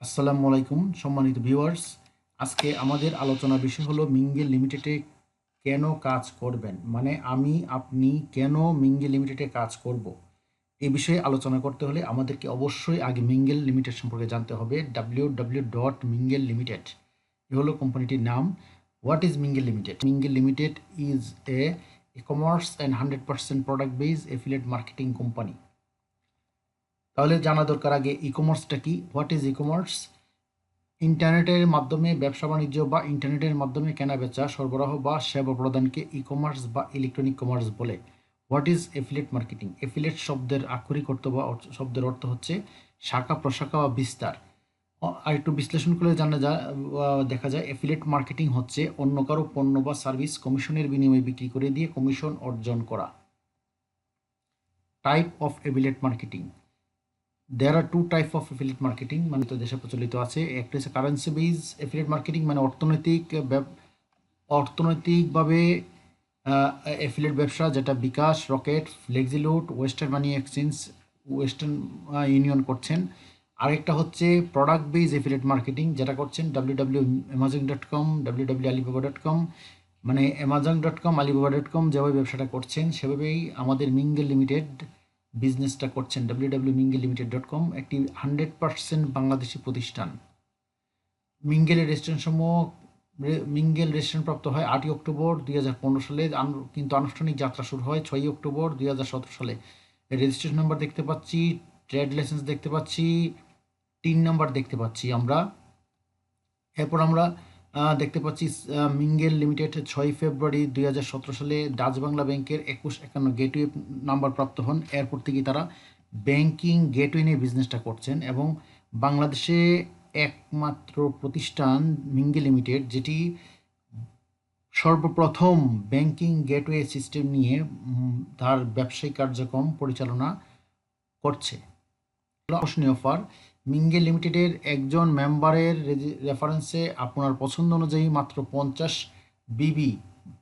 আসসালামু আলাইকুম সম্মানিত ভিউয়ার্স। আজকে আমাদের আলোচনার বিষয় হলো মিঙ্গেল লিমিটেডে কেন কাজ করবেন, মানে আমি আপনি কেন মিঙ্গেল লিমিটেডে কাজ করব। এই বিষয়ে আলোচনা করতে হলে আমাদেরকে অবশ্যই আগে মিঙ্গেল লিমিটেড সম্পর্কে জানতে হবে। www.mingle limited এ হলো কোম্পানিটির নাম। What is mingle limited? Mingle limited is a commerce and 100% product base affiliate marketing company. তাহলে জানা দরকার আগে ই কমার্সটা কি। What is e commerce? ইন্টারনেটের মাধ্যমে ব্যবসা বাণিজ্য বা ইন্টারনেটের মাধ্যমে কেনাবেচা, সরবরাহ বা সেবা প্রদানকে ই কমার্স বা ইলেকট্রনিক কমার্স বলে। What is affiliate marketing? Affiliate শব্দের আক্ষরিক অর্থ বা শব্দের অর্থ হচ্ছে শাখা প্রশাখা বা বিস্তার। আর একটু বিশ্লেষণ করলে দেখা যায় এফিলিয়েট মার্কেটিং হচ্ছে অন্য কারো পণ্য বা সার্ভিস কমিশনের বিনিময়ে বিক্রি করে দিয়ে কমিশন অর্জন করা। Type of affiliate marketing. There are two type of affiliate marketing, মানে তো দেশে প্রচলিত আছে। একটা হচ্ছে কারেন্সি বেজ এফিলিয়েট মার্কেটিং, মানে অর্থনৈতিকভাবে এফিলিয়েট ব্যবসা, যেটা bKash, Rocket, Flexiload, Western money exchange, Western Union করছেন। আরেকটা হচ্ছে প্রোডাক্ট বেজ এফিলিয়েট মার্কেটিং, যেটা করছেন www.amazon.com, www.alibaba.com, মানে amazon.com, alibaba.com যেভাবে ব্যবসাটা করছেন সেভাবেই আমাদের মিঙ্গেল লিমিটেড বিজনেসটা করছেন। www.minglelimited.com একটি 100% বাংলাদেশি প্রতিষ্ঠান। মিঙ্গেলের রেজিস্ট্রেশন সমূহ মিঙ্গেল রেজিস্ট্রেশন প্রাপ্ত হয় 8ই অক্টোবর 2015 সালে, কিন্তু আনুষ্ঠানিক যাত্রা শুরু হয় 6ই অক্টোবর 2017 সালে। রেজিস্ট্রেশন নাম্বার দেখতে পাচ্ছি, ট্রেড লাইসেন্স দেখতে পাচ্ছি, টিন নাম্বার দেখতে পাচ্ছি আমরা। এরপর আমরা দেখতে পাচ্ছি মিঙ্গেল লিমিটেড 6ই ফেব্রুয়ারি 2017 সালে ডাচ বাংলা ব্যাংকের 2151 গেটওয়ে নাম্বার প্রাপ্ত হন। এরপর থেকে তারা ব্যাংকিং গেটওয়ে নিয়ে বিজনেসটা করছেন এবং বাংলাদেশে একমাত্র প্রতিষ্ঠান মিঙ্গেল লিমিটেড যেটি সর্বপ্রথম ব্যাংকিং গেটওয়ে সিস্টেম নিয়ে তার ব্যবসায়িক কার্যক্রম পরিচালনা করছে। আকর্ষণীয় অফার, মিঙ্গেল লিমিটেডের একজন মেম্বারের রেফারেন্সে আপনার পছন্দ অনুযায়ী মাত্র 50 বিবি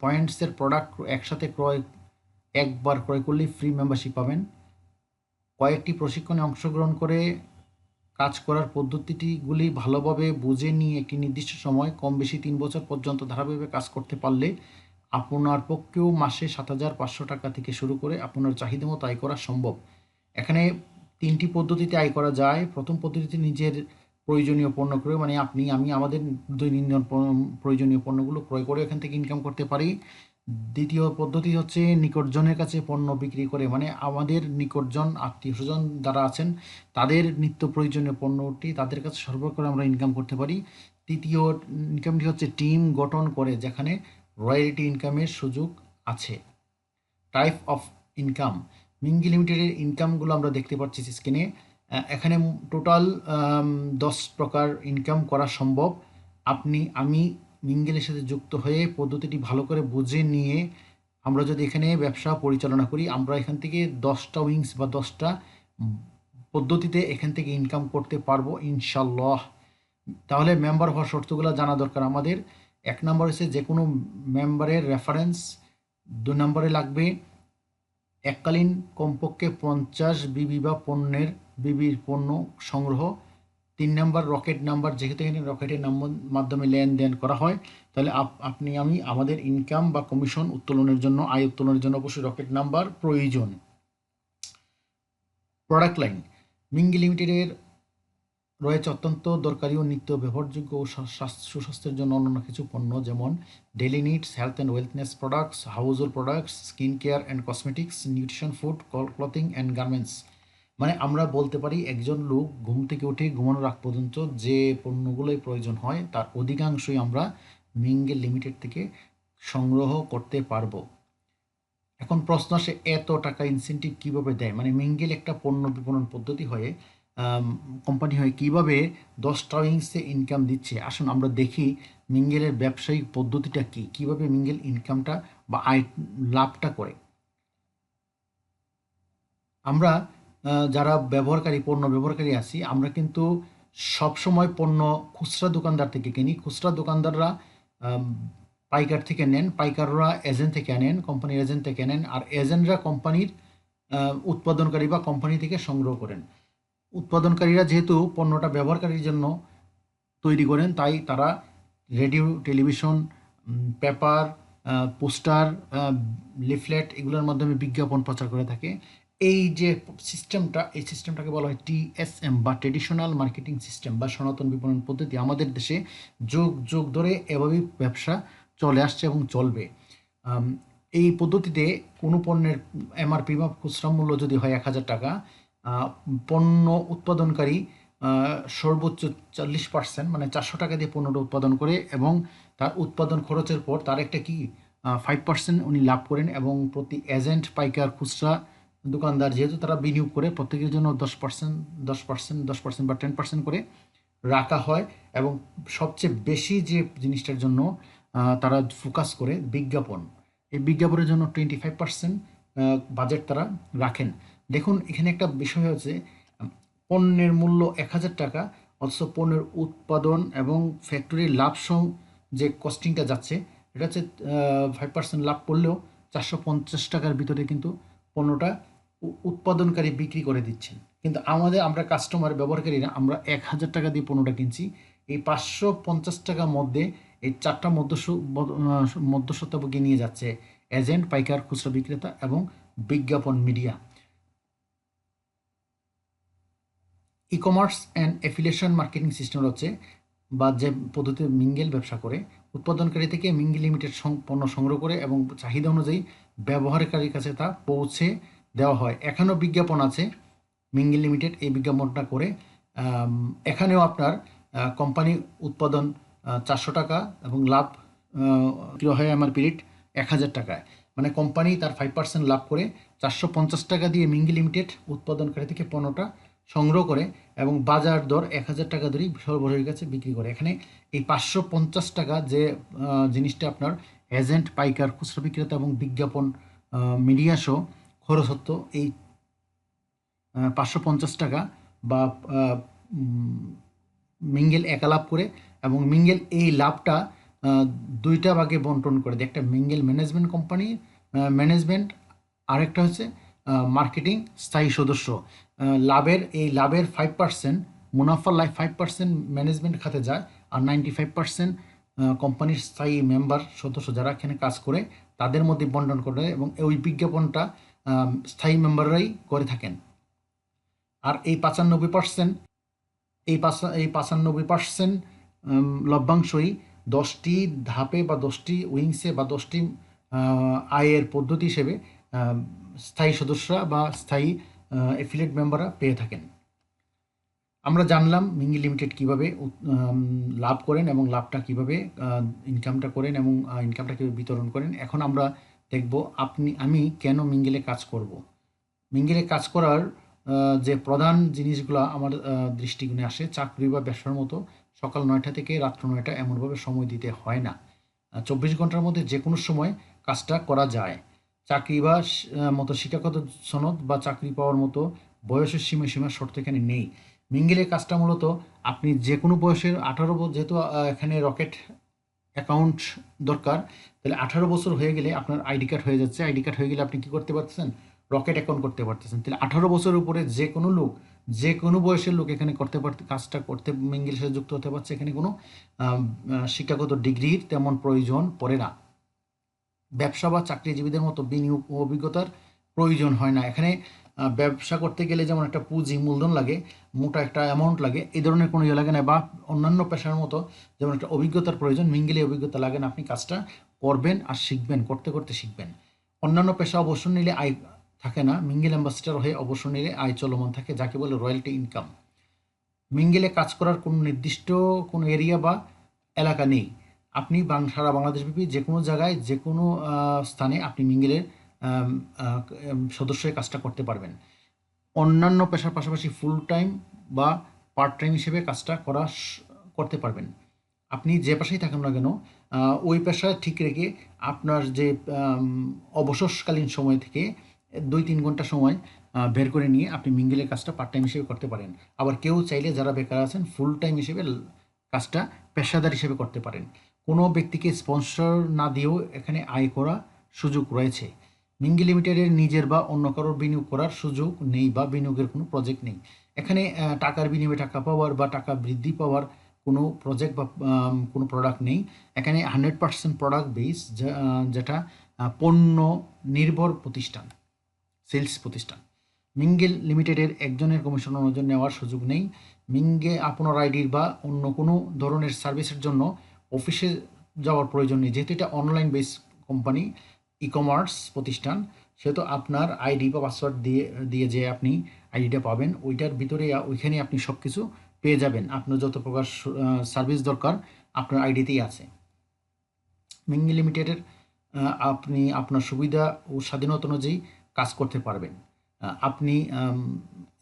পয়েন্টসের প্রোডাক্ট একসাথে একবার ক্রয় করলেই ফ্রি মেম্বারশিপ পাবেন। কয়েকটি প্রশিক্ষণে অংশগ্রহণ করে কাজ করার পদ্ধতিগুলি ভালোভাবে বুঝে নিয়ে একটি নির্দিষ্ট সময় কম বেশি 3 বছর পর্যন্ত ধারাবাহিকভাবে কাজ করতে পারলে আপনার পক্ষেও মাসে 7,500 টাকা থেকে শুরু করে আপনার চাহিদা মতো আয় করা সম্ভব। এখানে 3টি পদ্ধতিতে আয় করা যায়। প্রথম পদ্ধতিতে নিজের প্রয়োজনীয় পণ্য ক্রয়, মানে আপনি আমি আমাদের দৈনন্দিন প্রয়োজনীয় পণ্যগুলো ক্রয় করে এখান থেকে ইনকাম করতে পারি। দ্বিতীয় পদ্ধতি হচ্ছে নিকটজনের কাছে পণ্য বিক্রি করে, মানে আমাদের নিকটজন আত্মীয় স্বজন যারা আছেন তাদের নিত্য প্রয়োজনীয় পণ্যটি তাদের কাছে সরবরাহ করে আমরা ইনকাম করতে পারি। তৃতীয় ইনকামটি হচ্ছে টিম গঠন করে, যেখানে রয়্যালটি ইনকামের সুযোগ আছে। টাইপ অফ ইনকাম, মিঙ্গেল লিমিটেডের ইনকামগুলো আমরা দেখতে পাচ্ছি স্ক্রিনে। এখানে টোটাল 10 প্রকার ইনকাম করা সম্ভব। আমি মিঙ্গেলের সাথে যুক্ত হয়ে পদ্ধতিটি ভালো করে বুঝে নিয়ে আমরা যদি এখানে ব্যবসা পরিচালনা করি, আমরা এখান থেকে 10টা উইংস বা 10টা পদ্ধতিতে এখান থেকে ইনকাম করতে পারবো ইনশাল্লাহ। তাহলে মেম্বার হওয়ার শর্তগুলো জানা দরকার আমাদের। 1 নম্বর হচ্ছে যে কোনো মেম্বারের রেফারেন্স। 2 নম্বরে লাগবে এককালীন কমপক্ষে 50 বিবি বা বিবির পণ্য সংগ্রহ। 3 নম্বর রকেট নাম্বার, যেহেতু এখানে রকেটের মাধ্যমে লেনদেন করা হয়, তাহলে আমি আমাদের ইনকাম বা কমিশন উত্তোলনের জন্য, আয় উত্তোলনের জন্য অবশ্যই রকেট নাম্বার প্রয়োজন। প্রোডাক্ট লাইন, মিঙ্গেল লিমিটেডের রয়েছে অত্যন্ত দরকারি ও নিত্য ব্যবহারযোগ্য ও সুস্বাস্থ্যের জন্য অন্যান্য কিছু পণ্য, যেমন daily needs, health and wellness products, household products, skin care and cosmetics, nutrition food, clothing and garments. মানে আমরা বলতে পারি একজন লোক ঘুম থেকে উঠে ঘুমানোর আগ পর্যন্ত যে পণ্যগুলোই প্রয়োজন হয় তার অধিকাংশই আমরা মিঙ্গেল লিমিটেড থেকে সংগ্রহ করতে পারবো। এখন প্রশ্ন আসে, এত টাকা ইনসেন্টিভ কীভাবে দেয়? মানে মিঙ্গেল একটা পণ্য বিপণন পদ্ধতি হয়ে কোম্পানি হয়ে কীভাবে 10টা উইংসে ইনকাম দিচ্ছে। আসুন আমরা দেখি মিঙ্গেলের ব্যবসায়িক পদ্ধতিটা কী, কীভাবে মিঙ্গেল ইনকামটা বা আয় লাভটা করে। আমরা যারা পণ্য ব্যবহারকারী আছি, আমরা কিন্তু সবসময় পণ্য খুচরা দোকানদার থেকে কিনি। খুচরা দোকানদাররা পাইকার থেকে নেন, পাইকাররা এজেন্ট থেকে আনেন, কোম্পানির এজেন্ট থেকে নেন, আর এজেন্টরা কোম্পানির উৎপাদনকারী বা কোম্পানি থেকে সংগ্রহ করেন। উৎপাদনকারীরা যেহেতু পণ্যটা ব্যবহারকারীর জন্য তৈরি করেন, তাই তারা radio, television, paper, poster, leaflet এগুলোর মাধ্যমে বিজ্ঞাপন প্রচার করে থাকে। এই যে সিস্টেমটা, এই সিস্টেমটাকে বলা হয় TSM বা ট্রেডিশনাল মার্কেটিং সিস্টেম বা সনাতন বিপণন পদ্ধতি। আমাদের দেশে যুগ যুগ ধরে এভাবেই ব্যবসা চলে আসছে এবং চলবে। এই পদ্ধতিতে কোনো পণ্যের MRP বা খুচরা মূল্য যদি হয় 1000 টাকা, পণ্য উৎপাদনকারী সর্বোচ্চ 40% মানে 400 টাকা দিয়ে পণ্যটা উৎপাদন করে এবং তার উৎপাদন খরচের পর তার একটা কি 5% উনি লাভ করেন এবং প্রতি এজেন্ট, পাইকার, খুচরা দোকানদার যেহেতু তারা বিনিয়োগ করে প্রত্যেকের জন্য 10% বা 10% করে রাখা হয়। এবং সবচেয়ে বেশি যে জিনিসটার জন্য তারা ফোকাস করে বিজ্ঞাপন, এই বিজ্ঞাপনের জন্য 25% বাজেট তারা রাখেন। দেখুন এখানে একটা বিষয় হচ্ছে পণ্যের মূল্য 1000 টাকা, অথচ পণ্যের উৎপাদন এবং ফ্যাক্টরির লাভ সহ যে কস্টিংটা যাচ্ছে এটা হচ্ছে 5% লাভ করলেও 450 টাকার ভিতরে কিন্তু পণ্যটা উৎপাদনকারী বিক্রি করে দিচ্ছেন। কিন্তু আমরা কাস্টমার ব্যবহারকারীরা আমরা 1000 টাকা দিয়ে পণ্যটা কিনছি, এই 550 টাকার মধ্যে এই 4টা মধ্যস্বত্বভোগী নিয়ে যাচ্ছে এজেন্ট, পাইকার, খুচরা বিক্রেতা এবং বিজ্ঞাপন media. E-commerce and affiliation marketing system হচ্ছে বা যে পদ্ধতিতে মিঙ্গেল ব্যবসা করে, উৎপাদনকারী থেকে মিঙ্গেল লিমিটেড পণ্য সংগ্রহ করে এবং চাহিদা অনুযায়ী ব্যবহারকারীর কাছে তা পৌঁছে দেওয়া হয়। এখানেও বিজ্ঞাপন আছে, মিঙ্গেল লিমিটেড এই বিজ্ঞাপনটা করে। এখানেও আপনার কোম্পানি উৎপাদন 400 টাকা এবং লাভ কিলো হয় MRP রেট 1000 টাকায়, মানে কোম্পানি তার 5% লাভ করে 450 টাকা দিয়ে মিঙ্গেল লিমিটেড উৎপাদনকারী থেকে পণ্যটা সংগ্রহ করে এবং বাজার দর 1000 টাকা ধরেই সরবরাহের কাছে বিক্রি করে। এখানে এই 550 টাকা যে জিনিসটা আপনার এজেন্ট, পাইকার, খুচরা বিক্রেতা এবং বিজ্ঞাপন মিডিয়া সহ খরচ হতো এই 550 টাকা বা মিঙ্গেল একা লাভ করে এবং মিঙ্গেল এই লাভটা দুইটা ভাগে বন্টন করে দেয়। একটা মিঙ্গেল ম্যানেজমেন্ট কোম্পানি ম্যানেজমেন্ট, আরেকটা হচ্ছে মার্কেটিং স্থায়ী সদস্য। লাভের 5% মুনাফার 5% ম্যানেজমেন্ট খাতে যায় আর 95% কোম্পানির স্থায়ী মেম্বার সদস্য যারা এখানে কাজ করে তাদের মধ্যে বন্টন করে এবং ওই বিজ্ঞাপনটা স্থায়ী মেম্বাররাই করে থাকেন। আর এই 95% লভ্যাংশই 10টি ধাপে বা 10টি উইংসে বা 10টি আয়ের পদ্ধতি হিসেবে স্থায়ী সদস্যরা বা স্থায়ী অ্যাফিলিয়েট মেম্বাররা পেয়ে থাকেন। আমরা জানলাম মিঙ্গেল লিমিটেড কীভাবে লাভ করেন এবং লাভটা কীভাবে ইনকামটা করেন এবং ইনকামটা কীভাবে বিতরণ করেন। এখন আমরা দেখব আমি কেন মিঙ্গেলে কাজ করব। মিঙ্গেলে কাজ করার যে প্রধান জিনিসগুলো আমার দৃষ্টিকোণে আসে, চাকরি বা ব্যবসার মতো সকাল 9টা থেকে রাত্র 9টা এমনভাবে সময় দিতে হয় না। 24 ঘন্টার মধ্যে যে কোনো সময় কাজটা করা যায়। চাকরি বা মতো শিক্ষাগত সনদ বা চাকরি পাওয়ার মতো বয়সের সীমা শর্ত এখানে নেই। মিঙ্গেলের কাজটা মূলত আপনি যে কোনো বয়সের 18 বছর, যেহেতু এখানে রকেট অ্যাকাউন্ট দরকার, তাহলে 18 বছর হয়ে গেলে আপনার আইডি কার্ড হয়ে যাচ্ছে। আইডি কার্ড হয়ে গেলে আপনি কী করতে পারতেছেন? রকেট অ্যাকাউন্ট করতে পারতেছেন। তাহলে 18 বছরের উপরে যে কোনো লোক, যে কোনো বয়সের লোক এখানে কাজটা করতে মিঙ্গেলের সাথে যুক্ত হতে পারছে। এখানে কোনো শিক্ষাগত ডিগ্রির তেমন প্রয়োজন পড়ে না। ব্যবসা বা চাকরিজীবীদের মতো বিনিয়োগ ও অভিজ্ঞতার প্রয়োজন হয় না। এখানে ব্যবসা করতে গেলে যেমন একটা পুঁজি মূলধন লাগে, মোটা একটা অ্যামাউন্ট লাগে, এই ধরনের কোনো লাগে না। বা অন্যান্য পেশার মতো যেমন একটা অভিজ্ঞতার প্রয়োজন, মিঙ্গেলে অভিজ্ঞতা লাগে না। আপনি কাজটা করবেন আর শিখবেন, করতে করতে শিখবেন। অন্যান্য পেশা অবসর নিলে আয় থাকে না, মিঙ্গেল অ্যাম্বাসেডর হয়ে অবসর নিলে আয় চলমান থাকে, যাকে বলে রয়্যালটি ইনকাম। মিঙ্গেলে কাজ করার কোনো নির্দিষ্ট কোনো এরিয়া বা এলাকা নেই। আপনি সারা বাংলাদেশব্যাপী যে কোনো জায়গায় যে কোনো স্থানে আপনি মিঙ্গেলের সদস্য হয়ে কাজটা করতে পারবেন। অন্যান্য পেশার পাশাপাশি ফুল টাইম বা পার্ট টাইম হিসেবে কাজটা করতে পারবেন। আপনি যে পেশায় থাকেন না কেন ওই পেশা ঠিক রেখে আপনার যে অবসরকালীন সময় থেকে 2-3 ঘন্টা সময় বের করে নিয়ে আপনি মিঙ্গেলের কাজটা পার্ট টাইম হিসেবে করতে পারেন। আবার কেউ চাইলে যারা বেকার আছেন ফুল টাইম হিসেবে কাজটা পেশাদার হিসেবে করতে পারেন। কোনো ব্যক্তিকে স্পন্সর না দিয়েও এখানে আয় করা সুযোগ রয়েছে। মিঙ্গেল লিমিটেডের নিজের বা অন্য কারোর বিনিয়োগ করার সুযোগ নেই বা বিনিয়োগের কোনো প্রজেক্ট নেই। এখানে টাকার বিনিময়ে টাকা পাওয়ার বা টাকা বৃদ্ধি পাওয়ার কোনো প্রজেক্ট বা কোনো প্রোডাক্ট নেই। এখানে 100% প্রোডাক্ট বেস, যেটা পণ্য নির্ভর প্রতিষ্ঠান, সেলস প্রতিষ্ঠান। মিঙ্গেল লিমিটেডের একজনের কমিশন অন্যজন নেওয়ার সুযোগ নেই। মিঙ্গে আপনার আইডির বা অন্য কোনো ধরনের সার্ভিসের জন্য অফিসে যাওয়ার প্রয়োজন নেই। যেহেতু এটা online base company, e commerce প্রতিষ্ঠান, সেহেতু আপনার আইডি বা পাসওয়ার্ড দিয়ে যে আপনি আইডিটা পাবেন, ওইটার ভিতরে ওইখানে আপনি সব কিছু পেয়ে যাবেন। আপনার যত প্রকার সার্ভিস দরকার আপনার আইডিতেই আছে। মিঙ্গেল লিমিটেডের আপনি আপনার সুবিধা ও স্বাধীনতা অনুযায়ী কাজ করতে পারবেন। আপনি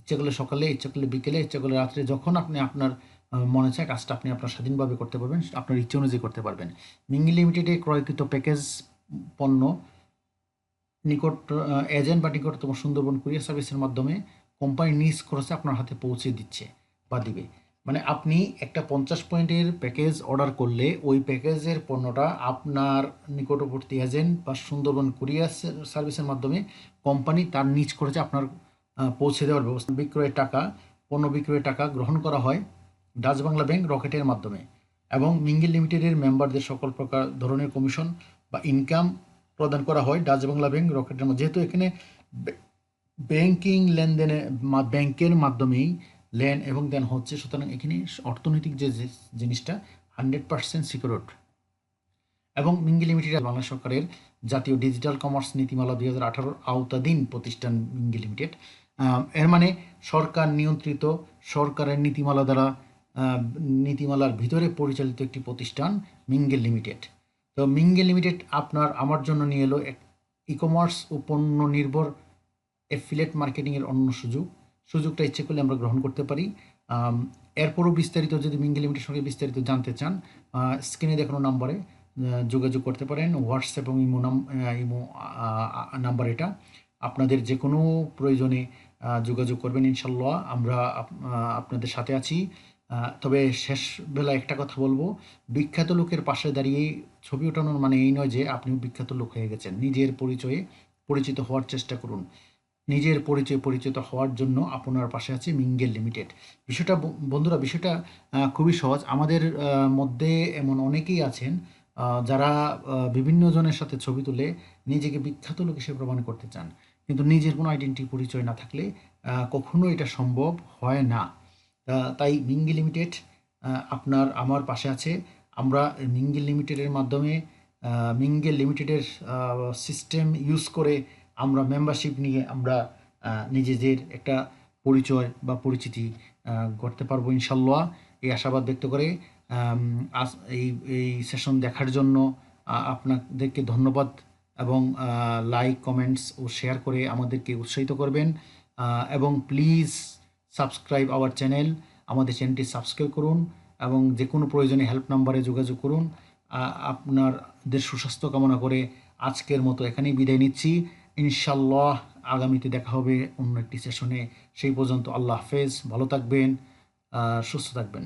ইচ্ছা করলে সকালে, ইচ্ছা করলে বিকেলে, ইচ্ছা করলে রাত্রে, যখন আপনি আপনার মনে চায় কাজটা আপনি আপনার স্বাধীনভাবে করতে পারবেন, আপনার ইচ্ছে অনুযায়ী করতে পারবেন। মিঙ্গেল লিমিটেডে ক্রয়কৃত প্যাকেজ পণ্য নিকট এজেন্ট বা নিকটতম সুন্দরবন কুরিয়ার সার্ভিসের মাধ্যমে কোম্পানি নিজ খরচে আপনার হাতে পৌঁছে দিচ্ছে বা দিবে। মানে আপনি একটা 50 পয়েন্টের প্যাকেজ অর্ডার করলে ওই প্যাকেজের পণ্যটা আপনার নিকটবর্তী এজেন্ট বা সুন্দরবন কুরিয়ার সার্ভিসের মাধ্যমে কোম্পানি তার নিজ খরচে আপনার পৌঁছে দেওয়ার ব্যবস্থা। পণ্য বিক্রয়ের টাকা গ্রহণ করা হয় ডাচ বাংলা ব্যাংক রকেটের মাধ্যমে, এবং মিঙ্গেল লিমিটেডের মেম্বারদের সকল প্রকার ধরনের কমিশন বা ইনকাম প্রদান করা হয় ডাচ বাংলা ব্যাংক রকেটের মধ্যে। যেহেতু এখানে ব্যাংকিং লেনদেনে ব্যাংকের মাধ্যমেই লেন এবং দেন হচ্ছে, সুতরাং এখানে অর্থনৈতিক যে জিনিসটা 100% সিকিউরড। এবং মিঙ্গেল লিমিটেড বাংলা সরকারের জাতীয় ডিজিটাল কমার্স নীতিমালা 2018 আওতাধীন প্রতিষ্ঠান মিঙ্গেল লিমিটেড। এর মানে সরকার নিয়ন্ত্রিত, সরকারের নীতিমালার ভিতরে পরিচালিত একটি প্রতিষ্ঠান মিঙ্গেল লিমিটেড। তো মিঙ্গেল লিমিটেড আমার জন্য নিয়ে এলো ই কমার্স ও পণ্য নির্ভর অ্যাফিলিয়েট মার্কেটিংয়ের অন্য সুযোগটা ইচ্ছে করলে আমরা গ্রহণ করতে পারি। এরপরও বিস্তারিত যদি মিঙ্গেল লিমিটেড সঙ্গে বিস্তারিত জানতে চান, স্ক্রিনে দেখানো নাম্বারে যোগাযোগ করতে পারেন। হোয়াটসঅ্যাপ এবং ইমো নাম্বার এটা। আপনাদের যে কোনো প্রয়োজনে যোগাযোগ করবেন, ইনশাল্লাহ আমরা আপনাদের সাথে আছি। তবে শেষ বেলায় একটা কথা বলবো, বিখ্যাত লোকের পাশে দাঁড়িয়ে ছবি ওঠানোর মানে এই নয় যে আপনিও বিখ্যাত লোক হয়ে গেছেন। নিজের পরিচয়ে পরিচিত হওয়ার চেষ্টা করুন। নিজের পরিচিত হওয়ার জন্য আপনার পাশে আছে মিঙ্গেল লিমিটেড। বন্ধুরা, বিষয়টা খুবই সহজ। আমাদের মধ্যে এমন অনেকেই আছেন যারা বিভিন্ন জনের সাথে ছবি তুলে নিজেকে বিখ্যাত লোক হিসেবে প্রমাণ করতে চান, কিন্তু নিজের কোনো আইডেন্টিটি পরিচয় না থাকলে কখনো এটা সম্ভব হয় না। তাই মিঙ্গেল লিমিটেড আমার পাশে আছে। আমরা মিঙ্গেল লিমিটেডের মাধ্যমে মিঙ্গেল লিমিটেডের সিস্টেম ইউজ করে আমরা মেম্বারশিপ নিয়ে আমরা নিজেদের একটা পরিচয় বা পরিচিতি করতে পারবো ইনশাল্লাহ, এই আশাবাদ ব্যক্ত করে এই সেশন দেখার জন্য আপনাদেরকে ধন্যবাদ, এবং লাইক, কমেন্টস ও শেয়ার করে আমাদেরকে উৎসাহিত করবেন। এবং প্লিজ সাবস্ক্রাইব আওয়ার চ্যানেল। আমাদের চ্যানেলটি সাবস্ক্রাইব করুন এবং যে কোনো প্রয়োজনে হেল্প নাম্বারে যোগাযোগ করুন। আপনাদের সুস্বাস্থ্য কামনা করে আজকের মতো এখানেই বিদায় নিচ্ছি। ইনশাল্লাহ আগামীতে দেখা হবে অন্য একটি সেশনে। সেই পর্যন্ত আল্লাহ হাফেজ, ভালো থাকবেন, সুস্থ থাকবেন।